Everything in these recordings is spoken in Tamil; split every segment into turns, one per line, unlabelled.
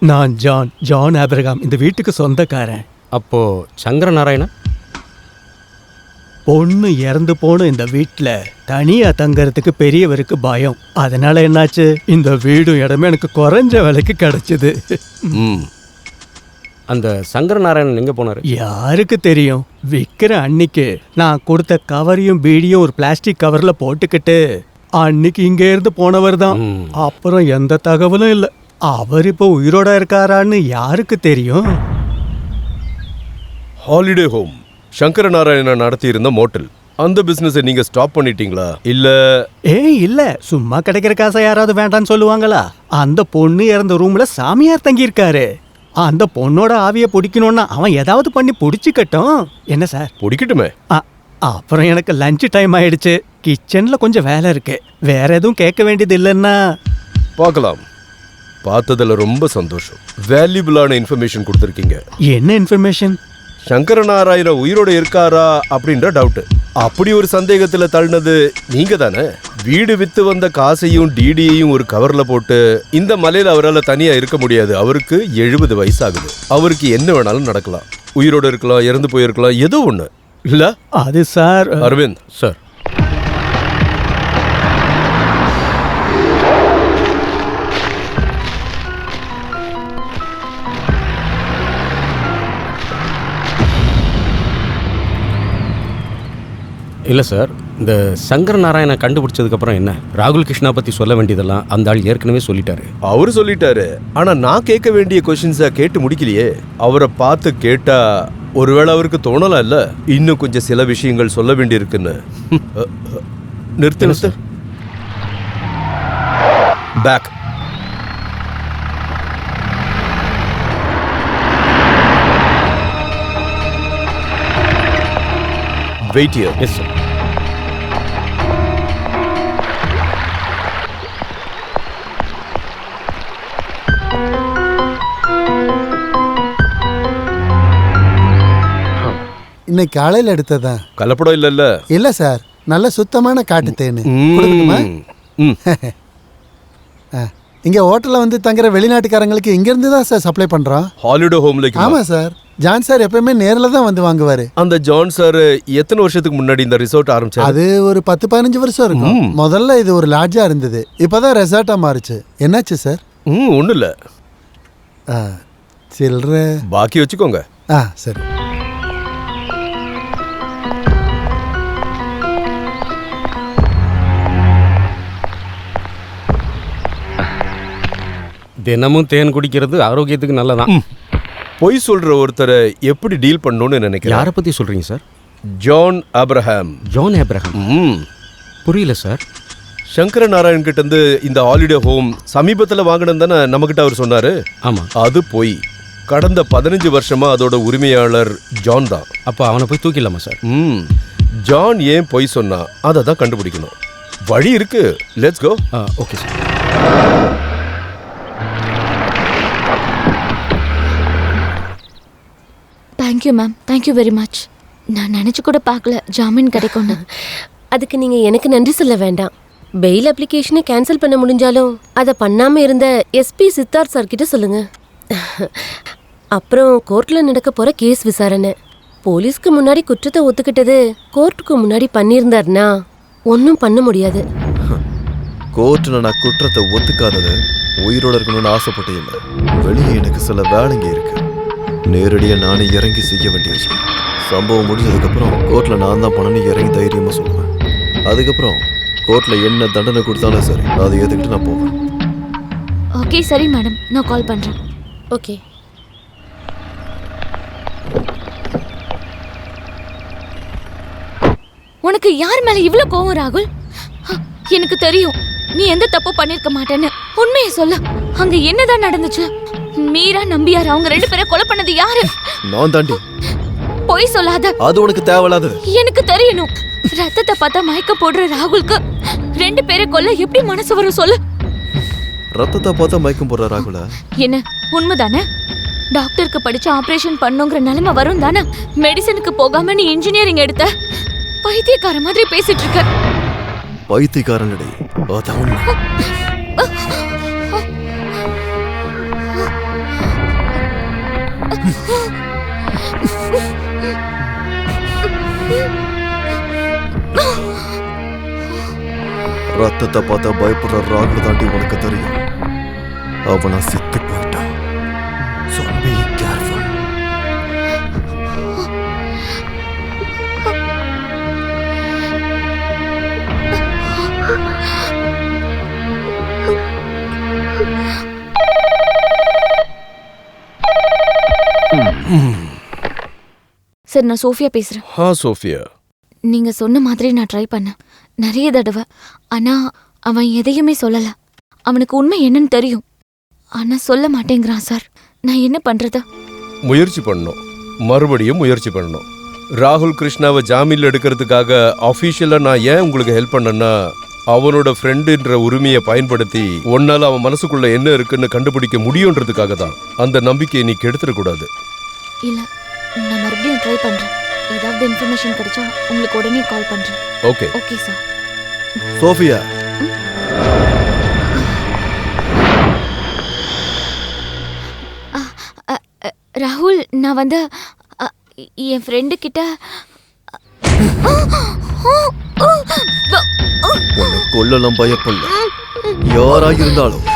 நான் ஜான் ஆபிரகாம், இந்த வீட்டுக்கு சொந்தக்காரன்.
அப்போ சங்கர நாராயணன்?
பொண்ணு இறந்து போன இந்த வீட்டில் தனியா தங்கறதுக்கு பெரியவருக்கு பயம். அதனால என்னாச்சு, இந்த வீடும் இடமே எனக்கு குறைஞ்ச விலைக்கு கிடைச்சது.
அந்த சங்கர நாராயணன் எங்க போனாரு?
யாருக்கு தெரியும். விற்கிற அன்னைக்கு நான் கொடுத்த கவரையும் பீடியும் ஒரு பிளாஸ்டிக் கவர்ல போட்டுக்கிட்டு அன்னைக்கு இங்க இருந்து போனவர் தான். அப்புறம் எந்த தகவலும் இல்லை. அவர் இப்போ உயிரோட இருக்காரான்னு யாருக்கு தெரியும்?
ஹாலிடே ஹோம் சங்கர நாராயணன் நடத்தி இருந்த மோட்டல், அந்த பிசினஸை நீங்க ஸ்டாப் பண்ணிட்டீங்களா? இல்ல
இல்ல, சும்மா கிடைக்கிற காசை யாராவது வேண்டான்னு சொல்லுவாங்களா? அந்த பொண்ணு இறந்த ரூம்ல சாமியார் தங்கியிருக்காரு. அந்த பொண்ணோட ஆவிய பிடிக்கணும்னா அவன் ஏதாவது பண்ணி பிடிச்சிக்கட்டும். என்ன சார்?
பிடிக்கட்டுமே.
அப்புறம் எனக்கு லஞ்ச் டைம் ஆயிடுச்சு. கிச்சன்ல கொஞ்சம் வேலை இருக்கு. வேற எதுவும் கேட்க வேண்டியது இல்லைன்னா
பார்க்கலாம். பார்த்ததுல ரொம்ப சந்தோஷம். வேல்யூபிளான இன்ஃபர்மேஷன் கொடுத்துருக்கீங்க.
என்ன இன்ஃபர்மேஷன்?
சங்கர நாராயண உயிரோட இருக்காரா அப்படின்ற டவுட். அப்படி ஒரு சந்தேகத்துல தள்ளினது நீங்க தானே? வீடு வித்து வந்த காசையும் டிடியையும் ஒரு கவர்ல போட்டு, இந்த மலையில அவரால் தனியா இருக்க முடியாது, அவருக்கு 70 வயசு ஆகுது, அவருக்கு என்ன வேணாலும் நடக்கலாம், உயிரோட இருக்கலாம், இறந்து போயிருக்கலாம், ஏதோ ஒண்ணு இல்ல?
அது சார்.
அரவிந்த் சார்,
இல்லை சார், இந்த சங்கர நாராயணன் கண்டுபிடிச்சதுக்கப்புறம் என்ன? ராகுல் கிருஷ்ணா பற்றி சொல்ல வேண்டியதெல்லாம் அந்த ஆள் ஏற்கனவே சொல்லிட்டாரு.
அவரு சொல்லிட்டாரு. ஆனா நான் கேட்க வேண்டிய கொஸ்டின்ஸை கேட்டு முடிக்கலையே. அவரை பார்த்து கேட்டா ஒருவேளை அவருக்கு தோணலாம் இல்ல, இன்னும் கொஞ்சம் சில விஷயங்கள் சொல்ல வேண்டி இருக்குன்னு. நிறுத்து. Back. Wait here.
Yes, sir.
இன்னைக்கு காலையில் எடுத்ததான்.
கலப்படம் இல்ல?
இல்ல சார், நல்ல சுத்தமான காட்டு தேனு. இங்க ஹோட்டல்ல வந்து தங்குற வெளிநாட்டுக்காரங்களுக்கு இங்க இருந்து தான் சார் சப்ளை பண்றோம்.
ஹாலிடே ஹோம்ல.
ஆமா சார், ஜான் சார் எப்பவுமே நேர்ல தான் வந்து வாங்குவாரு.
அந்த ஜான் சார் எத்தனை வருஷத்துக்கு முன்னாடி இந்த ரிசார்ட் ஆரம்பிச்சாரு?
அது ஒரு 10-15 வருஷம் இருக்கும். முதல்ல இது ஒரு லாட்ஜா இருந்தது, இப்பதான் ரெசார்ட்டா மாறுச்சு. என்னாச்சு சார்?
ஒண்ணு இல்ல.
சில்லற
பாக்கி வச்சுக்கோங்க.
சரி.
தினமும் தேன் குடிக்கிறது ஆரோக்கியத்துக்கு நல்லதான்.
பொய் சொல்ற ஒருத்தரை எப்படி டீல் பண்ணணும்னு நினைக்கிறேன்.
யாரை பத்தி சொல்றீங்க sir?
John Abraham.
John Abraham? புரியல சார்.
சங்கர நாராயண் கிட்ட இருந்து இந்த ஹாலிடே ஹோம் சமீபத்தில் வாங்கினது தானே நம்மகிட்ட அவர் சொன்னாரு.
ஆமா.
அது போய் கடந்த 15 வருஷமா அதோட உரிமையாளர் ஜான் தான்.
அப்போ அவனை போய் தூக்கிடலாமா சார்?
ஜான் ஏன் பொய் சொன்னா அதை தான் கண்டுபிடிக்கணும். வழி இருக்கு. Let's go.
Okay sir.
Thank you ma'am, thank you very much. நான் நினச்சி கூட பார்க்கல ஜாமீன் கிடைக்கும்னு.
அதுக்கு நீங்கள் எனக்கு நன்றி சொல்ல வேண்டாம். பெயில் அப்ளிகேஷனை கேன்சல் பண்ண முடிஞ்சாலும் அதை பண்ணாமல் இருந்த எஸ்பி சித்தார்த் சார் கிட்ட சொல்லுங்க. அப்புறம் கோர்ட்டில் நடக்க போகிற கேஸ் விசாரணை. போலீஸ்க்கு முன்னாடி குற்றத்தை ஒத்துக்கிட்டது கோர்ட்டுக்கு முன்னாடி பண்ணியிருந்தாருன்னா ஒன்றும் பண்ண முடியாது.
கோர்ட்டில் நான் குற்றத்தை ஒத்துக்காதது உயிரோட இருக்கணும்னு ஆசைப்பட்டே இல்லை. வெளியே எனக்கு சில வேலைங்க இருக்கு. நேரடியாக நானே இறங்கி செய்ய வேண்டிய விஷயம். சம்பவம் முடிஞ்சதுக்கப்புறம் கோர்ட்டில் நான் தான் பண்ணணும்னு இறங்கி தைரியமாக சொல்லுவேன். அதுக்கப்புறம் கோர்ட்டில் என்ன தண்டனை கொடுத்தாலும் சரி, அதை ஏற்றுக்கிட்டு நான் போவேன்.
ஓகே சரி மேடம், நான் கால் பண்ணுறேன்.
ஓகே.
உனக்கு யார் மேலே இவ்வளோ கோவம் ராகுல்? எனக்கு தெரியும் நீ எந்த தப்பு பண்ணிருக்க மாட்டேன்னு. உண்மையை சொல்ல, அங்க என்னதான் நடந்துச்சு? மீரா நம்பியார் அவங்க 2 பேரை கொலை பண்ணது யாரு?
நான் தாண்டி.
பொய் சொல்லாத.
அது உனக்கு தேவையில்லாது.
எனக்கு தெரியணும். ரத்தத்தை பார்த்தா மயக்க போடுற ராகுலுக்கு 2 பேரை கொல்ல எப்படி மனசு வரும் சொல்லு?
ரத்தத்தை பார்த்தா மயக்கம் போடுற ராகுல?
என்ன உண்மைதானே? டாக்டருக்கு படிச்சு ஆபரேஷன் பண்ணுங்கிற நிலைமை வரும் தானே? மெடிசனுக்கு போகாம நீ இன்ஜினியரிங் எடுத்த. பைத்தியக்கார மாதிரி பேசிட்டு இருக்க.
பைத்தியக்காரனடி. ரத்தத்தை பார்த்தா பயப்படுற ராகுல தாண்டி உனக்கு தெரியும். அவனா செத்து போயிட்டான். So be careful.
சார், நான் சோஃபியா பேசுறேன்.
சோஃபியா,
நீங்க சொன்ன மாதிரி நான் ட்ரை பண்ணேன் நிறைய தடவை. ஆனா அவன் எதையுமே சொல்லல. அவனுக்கு உண்மை என்னன்னு தெரியும், ஆனா சொல்ல மாட்டேங்கிறான் சார். நான் என்ன பண்றது?
முயற்சி பண்ணணும், மறுபடியும் முயற்சி பண்ணணும். ராகுல் கிருஷ்ணாவை ஜாமீன்ல எடுக்கிறதுக்காக அஃபீஷியலா நான் ஏன் உங்களுக்கு ஹெல்ப் பண்ணேன்னா, அவனோட ஃப்ரெண்டுன்ற உரிமையை பயன்படுத்தி உன்னால அவன் மனசுக்குள்ள என்ன இருக்குன்னு கண்டுபிடிக்க முடியுன்றதுக்காக தான். அந்த நம்பிக்கையை நீ கெடுத்துடக்கூடாது.
இல்ல, நான் மறுபடியும் ட்ரை பண்றேன். ஏதாவது இன்ஃபர்மேஷன் கிடைச்சா உங்களுக்கு உடனே கால் பண்றேன்.
Okay
okay sir.
சோஃபியா,
ராகுல், நான் வந்து என் ஃப்ரெண்டு கிட்ட
உன்னை கொல்லலாம் பயப்படல. யாரா இருந்தாலும்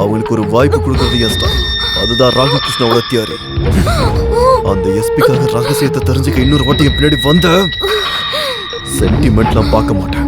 அவனுக்கு ஒரு வாய்ப்பு கொடுக்கறது என் ஸ்டைல். அதுதான் ராகுல் கிருஷ்ணாவோட தியாரி. அந்த எஸ்பிக்காக ரகசியத்தை தெரிஞ்சுக்க இன்னொரு வாட்டி என் பின்னாடி வந்த சென்டிமெண்ட்லாம் பார்க்க மாட்டேன்.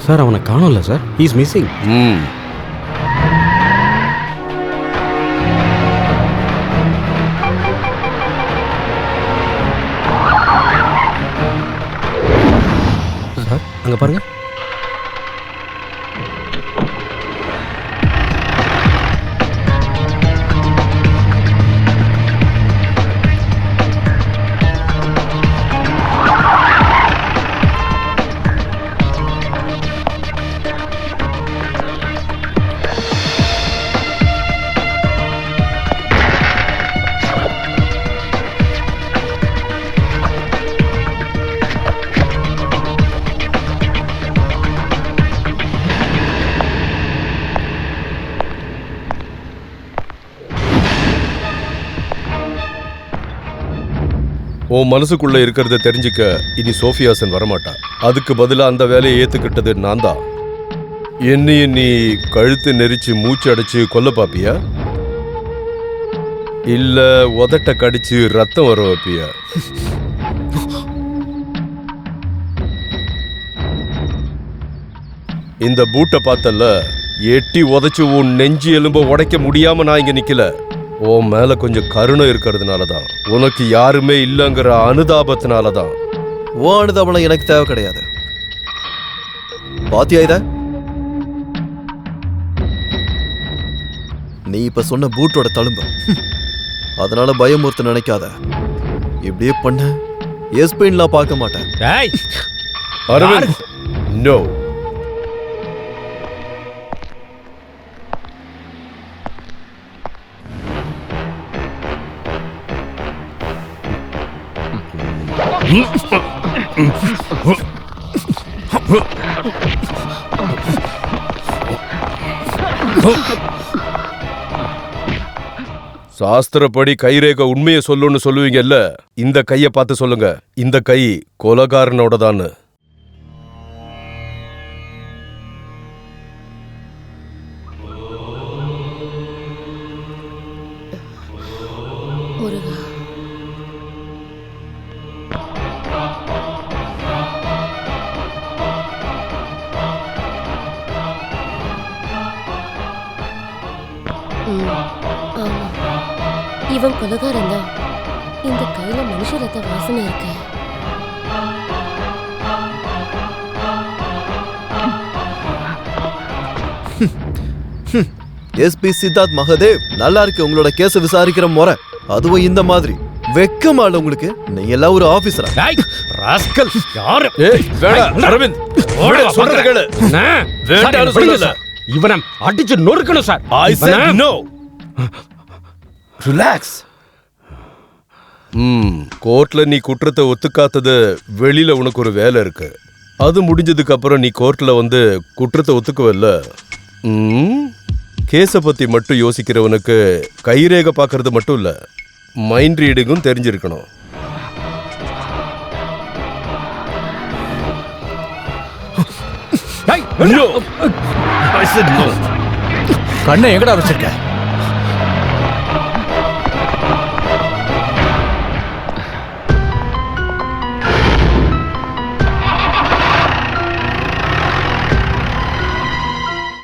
சார், அவனை காணோம்ல sir. He is missing. Sir, அங்க பாருங்க.
உன் மனசுக்குள்ள இருக்கிறத தெரிஞ்சுக்க இனி சோஃபியாசன் வரமாட்டா. அதுக்கு பதிலா அந்த வேலையை ஏத்துக்கிட்டது நான் தான். என்னைய நீ கழுத்து நெரிச்சு மூச்சு அடைச்சு கொல்ல பாப்பியா, இல்ல உதட்ட கடிச்சு ரத்தம் வர வைப்பியா? இந்த பூட்டை பார்த்தல, எட்டி உதைச்சு உன் நெஞ்சு எலும்ப உடைக்க முடியாம நான் இங்க நிக்கல. உன் மேல கொஞ்சம் கருணை இருக்கிறதுனாலதான், உனக்கு யாருமே இல்லைங்கிற அனுதாபத்தினாலதான்.
ஓ அனுதாபம் எனக்கு தேவை கிடையாது. பாத்தியா இத? நீ இப்ப சொன்ன பூட்டோட தழும்ப. அதனால பயமுறுத்த நினைக்காத. இப்படியே பண்ண எஸ்பின்லாம் பார்க்க மாட்டேன்.
அரவிந்த், நோ. சாஸ்திரப்படி கைரேகை உண்மையை சொல்லுன்னு சொல்லுவீங்கல்ல, இந்த கைய பார்த்து சொல்லுங்க, இந்த கை கொலகாரனோட தான்னு.
முருகா. ஆமா, இவன் கொலகாரன் தான். இந்த கையில மனுஷ ரத்த வாசனை இருக்கு.
எஸ்பி சித்தார்த் மகதேவ், நல்லா இருக்கு உங்களோட கேஸ விசாரிக்கிற முறை. அதுவும் இந்த மாதிரி வெக்கமால உங்களுக்கு. நீங்க எல்லாம் ஒரு ஆபீசரா?
டேய், ராஸ்கல், யாரு?
ஏய், வேண்டாம் அரவிந்த், சொல்றது கேளு. வேண்டாம்னு சொல்லல.
இவனை அடிச்சு நொறுக்கணும் சார்.
I said no. ரிலாக்ஸ். கோர்ட்ல நீ குற்றத்தை ஒத்துக்காதது வெளியில உனக்கு ஒரு வேலை இருக்கு. அது முடிஞ்சதுக்கு அப்புறம் நீ கோர்ட்ல வந்து குற்றத்தை ஒத்துக்குவல்ல. கேஸை பத்தி மட்டும் யோசிக்கிறவனுக்கு கைரேகை பார்க்கறது மட்டும் இல்ல, மைண்ட் ரீடிங்கும் தெரிஞ்சிருக்கணும்.
கண்ணை எங்கடா வச்சிருக்க?